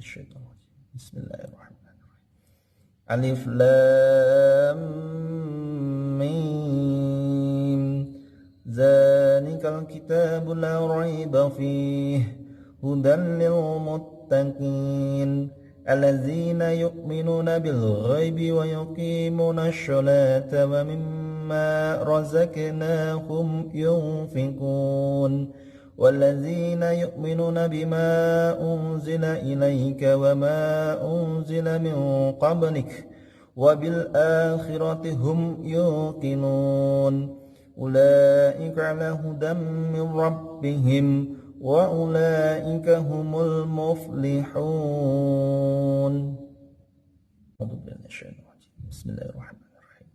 Bismillahirrahmanirrahim. Alif Lam Mim. Zalikal kitabu la raiba fihi hudan lil muttaqin allazina yu'minuna bil ghaibi wa yuqimuna asy-sholata wa mimma razaqnahum yunfiqun wallazina yu'minuna bima unzila ilaika wa ma unzila min qablik wa bil akhirati hum yuqinun ulaika ala hudan min rabbihim wa ulaika humul muflihun. Bismillahirrahmanirrahim.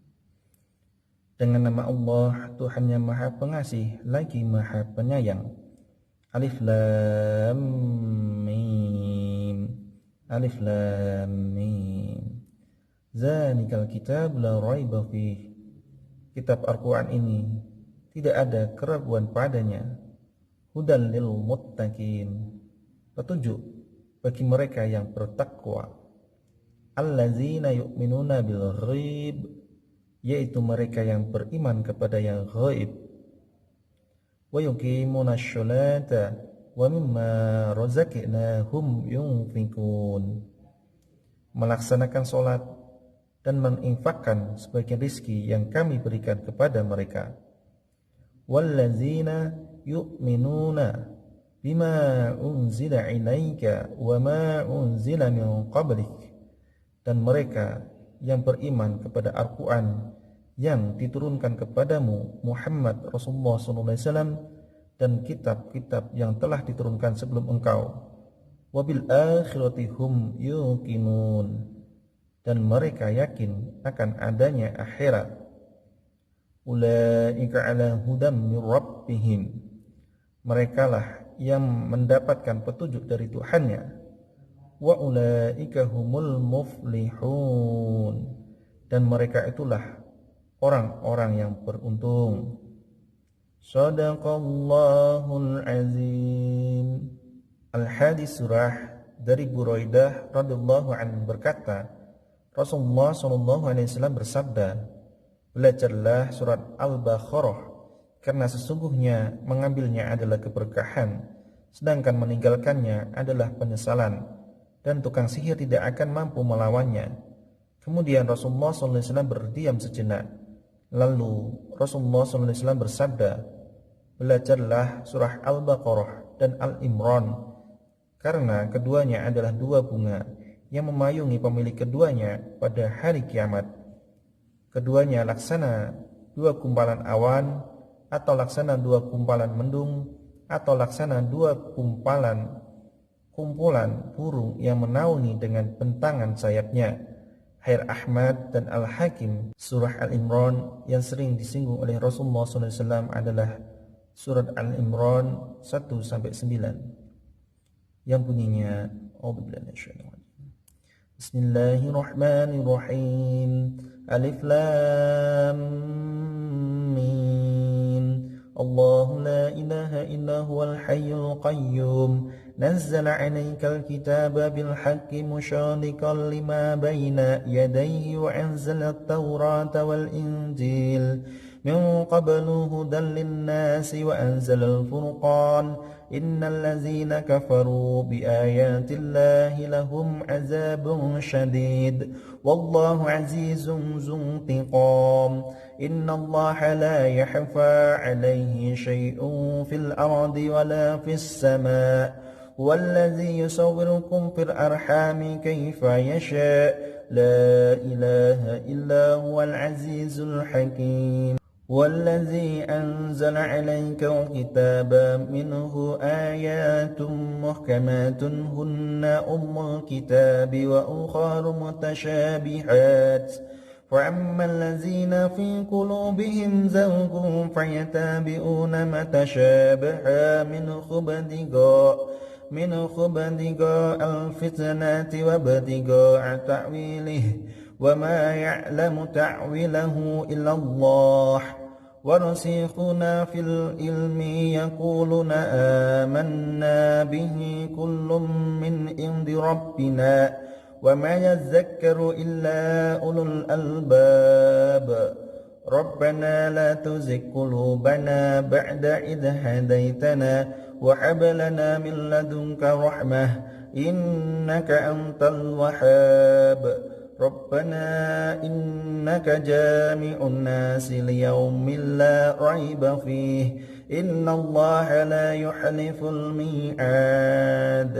Dengan nama Allah, Tuhan yang Maha Pengasih lagi Maha Penyayang. Alif Lam Mim. Alif Lam Mim. Zalikal kitab la raiba fihi. Kitab Al-Quran ini tidak ada keraguan padanya. Hudan lil muttaqin, petunjuk bagi mereka yang bertakwa. Allazina yu'minuna bil ghaib, yaitu mereka yang beriman kepada yang ghaib. Wa yuqimuna asy-sholata wa mimma razaqnahum yunfiqun, melaksanakan salat dan menginfakkan sebagian rizki yang kami berikan kepada mereka. Wallazina yu'minuna bima unzila ilaika wa ma unzila min qablik, dan mereka yang beriman kepada Al-Quran yang diturunkan kepadamu Muhammad Rasulullah SAW dan kitab-kitab yang telah diturunkan sebelum engkau. Wabil akhirati hum yuqinun, dan mereka yakin akan adanya akhirat. Ulaika ala hudam min rabbihim, merekalah yang mendapatkan petunjuk dari Tuhannya. Wa ulaika humul muflihun, dan mereka itulah orang-orang yang beruntung. Shadaqallahul azim. Al-Hadis surah dari Buraidah radhiyallahu anhu berkata, Rasulullah SAW bersabda, belajarlah surat Al-Baqarah, karena sesungguhnya mengambilnya adalah keberkahan, sedangkan meninggalkannya adalah penyesalan, dan tukang sihir tidak akan mampu melawannya. Kemudian Rasulullah SAW berdiam sejenak. Lalu Rasulullah SAW bersabda, belajarlah surah Al-Baqarah dan Al-Imran, karena keduanya adalah dua bunga yang memayungi pemilik keduanya pada hari kiamat. Keduanya laksana dua gumpalan awan, atau laksana dua gumpalan mendung, atau laksana dua kumpulan burung yang menaungi dengan bentangan sayapnya. Khair Ahmad dan Al-Hakim. Surah Al-Imran yang sering disinggung oleh Rasulullah SAW adalah surat Al-Imran 1-9 yang bunyinya Bismillahirrahmanirrahim. Alif Lam Mim. Allahu la ilaha illa huwal hayyul qayyum. Nazzala 'alaikal kitaba bil haqqi musyadiqan lima baina yadayhi wa anzala at-taurata wal injil min qablu hudan lin-nasi wa anzala al-furqan. Innal ladzina kafaru bi ayatillahi lahum 'adzabun syadid wallahu 'azizun dzuntiqam. Innallaha la yakhfa 'alaihi syai'un fil ardi wala fis sama'. Wallazi yusawwirukum fil arhami kaifa yasha'. La ilaha illa huwal 'azizul hakim. والذي أنزل عليك الكتاب منه آيات محكمات هن أم الكتاب وأخر متشابهات فأما الذين في قلوبهم زيغ فيتبعون ما تشابه منه ابتغاء الفتنة وابتغاء تأويله وما يعلم تأويله إلا الله ورسيخنا في العلم يقولون آمنا به كل من عند ربنا وما يذكر إلا أولو الألباب ربنا لا تزغ قلوبنا بعد إذ هديتنا وهب لنا من لدنك رحمة إنك أنت الوهاب ربنا إنك جامع الناس ليوم لا ريب فيه إن الله لا يخلف الميعاد.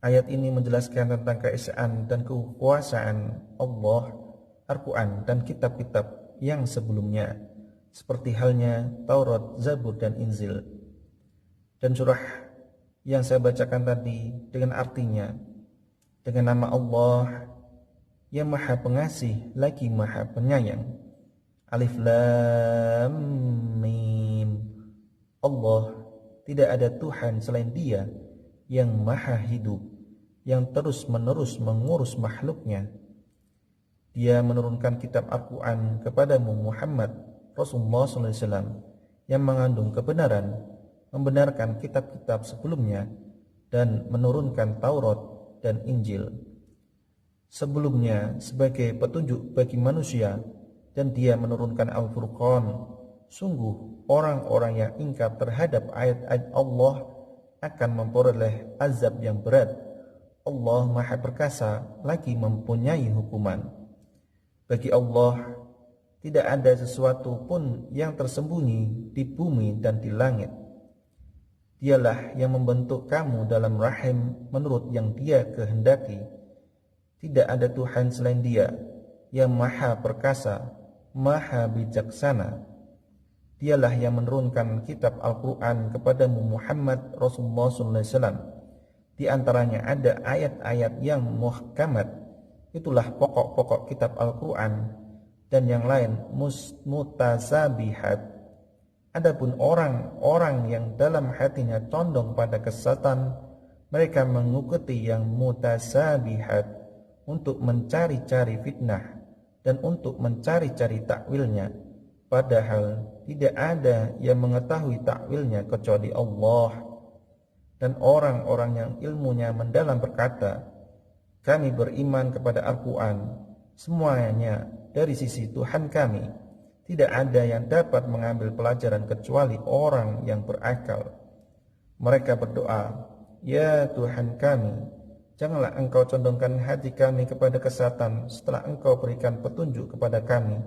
Ayat ini menjelaskan tentang keesaan dan kekuasaan Allah, Al-Quran dan kitab-kitab yang sebelumnya, seperti halnya Taurat, Zabur, dan Injil. Dan surah yang saya bacakan tadi dengan artinya, dengan nama Allah yang Maha Pengasih lagi Maha Penyayang. Alif Lam Mim. Allah, tidak ada Tuhan selain Dia yang Maha Hidup, yang terus-menerus mengurus makhluknya. Dia menurunkan kitab Al-Quran kepadamu Muhammad Rasulullah SAW yang mengandung kebenaran, membenarkan kitab-kitab sebelumnya, dan menurunkan Taurat dan Injil sebelumnya sebagai petunjuk bagi manusia, dan Dia menurunkan Al-Furqan. Sungguh orang-orang yang ingkar terhadap ayat-ayat Allah akan memperoleh azab yang berat. Allah Maha Perkasa lagi mempunyai hukuman. Bagi Allah tidak ada sesuatu pun yang tersembunyi di bumi dan di langit. Dialah yang membentuk kamu dalam rahim menurut yang Dia kehendaki. Tidak ada Tuhan selain Dia yang Maha Perkasa, Maha Bijaksana. Dialah yang menurunkan kitab Al-Quran kepadamu Muhammad Rasulullah SAW. Di antaranya ada ayat-ayat yang muhkamat, itulah pokok-pokok kitab Al-Quran, dan yang lain mutasabihat. Adapun orang-orang yang dalam hatinya condong pada kesesatan, mereka mengikuti yang mutasabihat untuk mencari-cari fitnah dan untuk mencari-cari takwilnya, padahal tidak ada yang mengetahui takwilnya kecuali Allah. Dan orang-orang yang ilmunya mendalam berkata, kami beriman kepada Al-Quran, semuanya dari sisi Tuhan kami. Tidak ada yang dapat mengambil pelajaran kecuali orang yang berakal. Mereka berdoa, ya Tuhan kami, janganlah Engkau condongkan hati kami kepada kesesatan setelah Engkau berikan petunjuk kepada kami,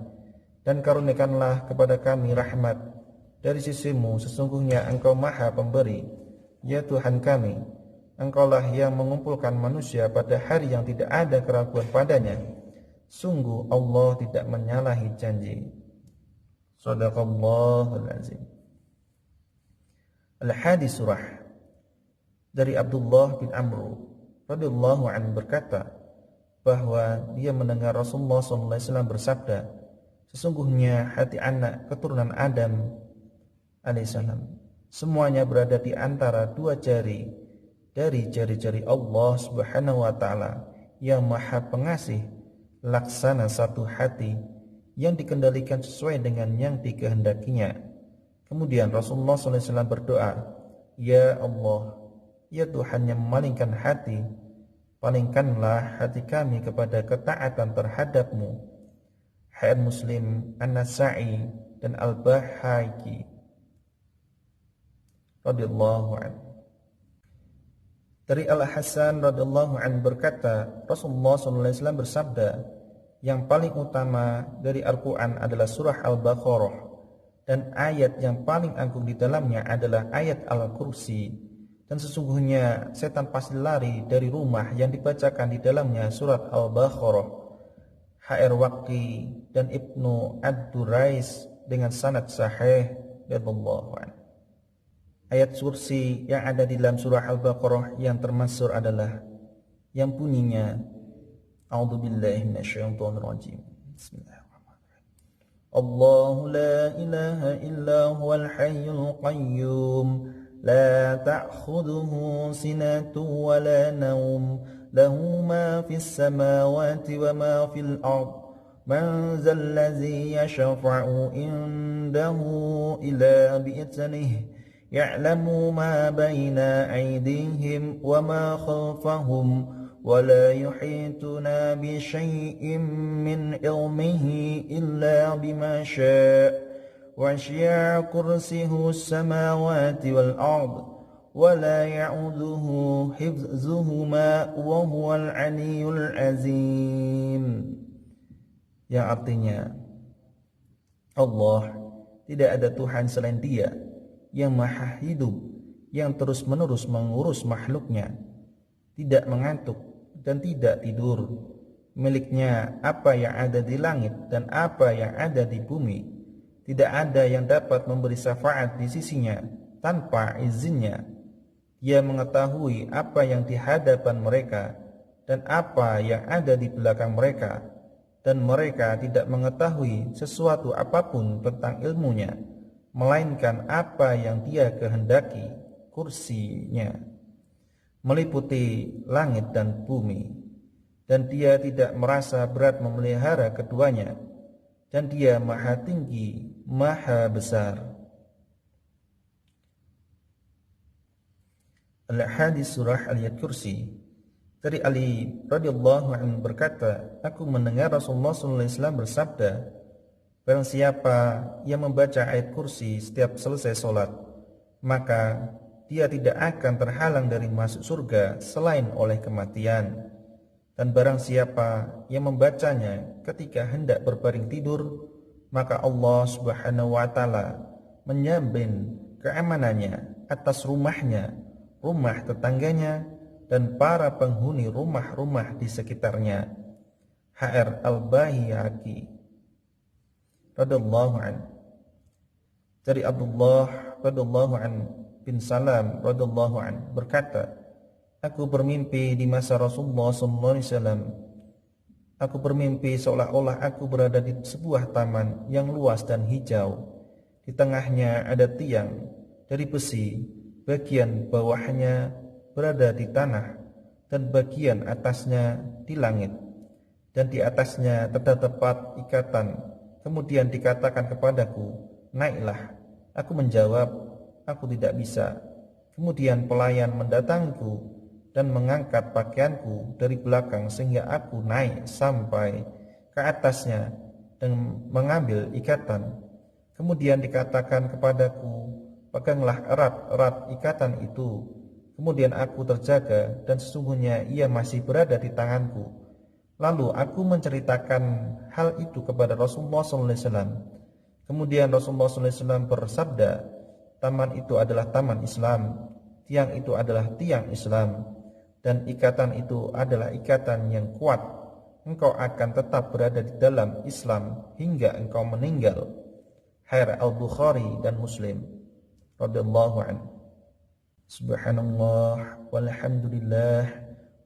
dan karuniakanlah kepada kami rahmat dari sisimu, sesungguhnya Engkau Maha Pemberi. Ya Tuhan kami, Engkaulah yang mengumpulkan manusia pada hari yang tidak ada keraguan padanya. Sungguh Allah tidak menyalahi janji. Shadaqallahul azim. Al-Hadis surah. Dari Abdullah bin Amr radhiyallahu anhu berkata bahwa dia mendengar Rasulullah SAW bersabda, sesungguhnya hati anak keturunan Adam alaihissalam semuanya berada di antara dua jari dari jari-jari Allah Subhanahu wa Ta'ala yang Maha Pengasih, laksana satu hati yang dikendalikan sesuai dengan yang dikehendakinya. Kemudian Rasulullah SAW berdoa, ya Allah, ya Tuhan yang memalingkan hati, palingkanlah hati kami kepada ketaatan terhadap-Mu. Hadits Muslim, An-Nasa'i dan Al-Baihaqi radhiyallahu anhu. Dari Al-Hasan radhiyallahu anhu berkata, Rasulullah SAW bersabda, yang paling utama dari Al-Quran adalah surah Al-Baqarah, dan ayat yang paling agung di dalamnya adalah ayat Al-Kursi. Dan sesungguhnya setan pasti lari dari rumah yang dibacakan di dalamnya surat Al-Baqarah. HR Waqi dan Ibnu Ad-Durais dengan sanad sahih radhiyallahu anhu. Ayat kursi yang ada di dalam surah Al-Baqarah yang termasyhur adalah yang bunyinya A'udzubillahi minasyaitonirrajim. Bismillahirrahmanirrahim. Allahu la ilaha illa huwal hayyul qayyum la ta'khudhuhu sinatun wa la nawm lahu ma fis samawati wa ma fil ard من ذا الذي يشفع عنده إلا بإذنه يعلم ما بين أيديهم وما خلفهم ولا يحيطون بشيء من علمه إلا بما شاء وسع كرسيه السماوات والأرض ولا يعوده حفظهما وهو العلي العظيم. Yang artinya, Allah, tidak ada Tuhan selain Dia yang maha hidup, yang terus-menerus mengurus makhluknya, tidak mengantuk dan tidak tidur. Miliknya apa yang ada di langit dan apa yang ada di bumi. Tidak ada yang dapat memberi syafaat di sisinya tanpa izinnya. Dia mengetahui apa yang di hadapan mereka dan apa yang ada di belakang mereka, dan mereka tidak mengetahui sesuatu apapun tentang ilmunya, melainkan apa yang Dia kehendaki. Kursinya meliputi langit dan bumi, dan Dia tidak merasa berat memelihara keduanya, dan Dia maha tinggi, maha besar. Al-Hadis surah Al-Ayat Kursi. Dari Ali radhiyallahu anhu berkata, aku mendengar Rasulullah SAW bersabda, barang siapa yang membaca ayat kursi setiap selesai sholat, maka dia tidak akan terhalang dari masuk surga selain oleh kematian. Dan barang siapa yang membacanya ketika hendak berbaring tidur, maka Allah Subhanahu wa taala menjamin keamanannya atas rumahnya, rumah tetangganya, dan para penghuni rumah-rumah di sekitarnya. HR Al-Bahiyaki radhiyallahu anhu. Dari Abdullah radhiyallahu anhu bin Salam radhiyallahu anhu berkata, aku bermimpi di masa Rasulullah SAW. Aku bermimpi seolah-olah aku berada di sebuah taman yang luas dan hijau. Di tengahnya ada tiang dari besi, bagian bawahnya berada di tanah, dan bagian atasnya di langit, dan di atasnya terdapat ikatan. Kemudian dikatakan kepadaku, naiklah. Aku menjawab, aku tidak bisa. Kemudian pelayan mendatangiku dan mengangkat pakaianku dari belakang sehingga aku naik sampai ke atasnya dan mengambil ikatan. Kemudian dikatakan kepadaku, peganglah erat-erat ikatan itu. Kemudian aku terjaga, dan sesungguhnya ia masih berada di tanganku. Lalu aku menceritakan hal itu kepada Rasulullah SAW. Kemudian Rasulullah SAW bersabda, taman itu adalah taman Islam, tiang itu adalah tiang Islam, dan ikatan itu adalah ikatan yang kuat. Engkau akan tetap berada di dalam Islam hingga engkau meninggal. Hadits Al-Bukhari dan Muslim radhiyallahu anhu. Subhanallah walhamdulillah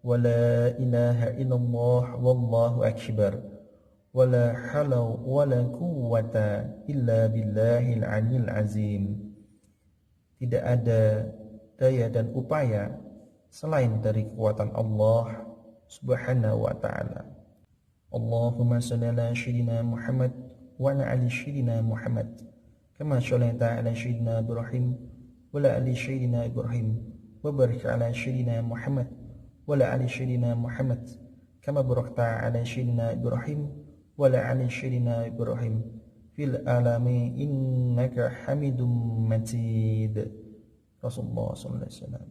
wa la ilaha illallah wallahu akbar wa la haula wa la quwwata illa billahil aliyil azim. Tidak ada daya dan upaya selain dari kekuatan Allah Subhanahu wa ta'ala. Allahumma salli ala sayyidina Muhammad wa ala ali sayyidina Muhammad kama shallaita ala sayyidina Ibrahim ولا آل سيدنا إبراهيم وبارك على سيدنا محمد ولا آل سيدنا محمد كما باركت على سيدنا إبراهيم ولا آل سيدنا إبراهيم في العالمين إنك حميد مجيد. Rasulullah sallallahu alaihi wasallam.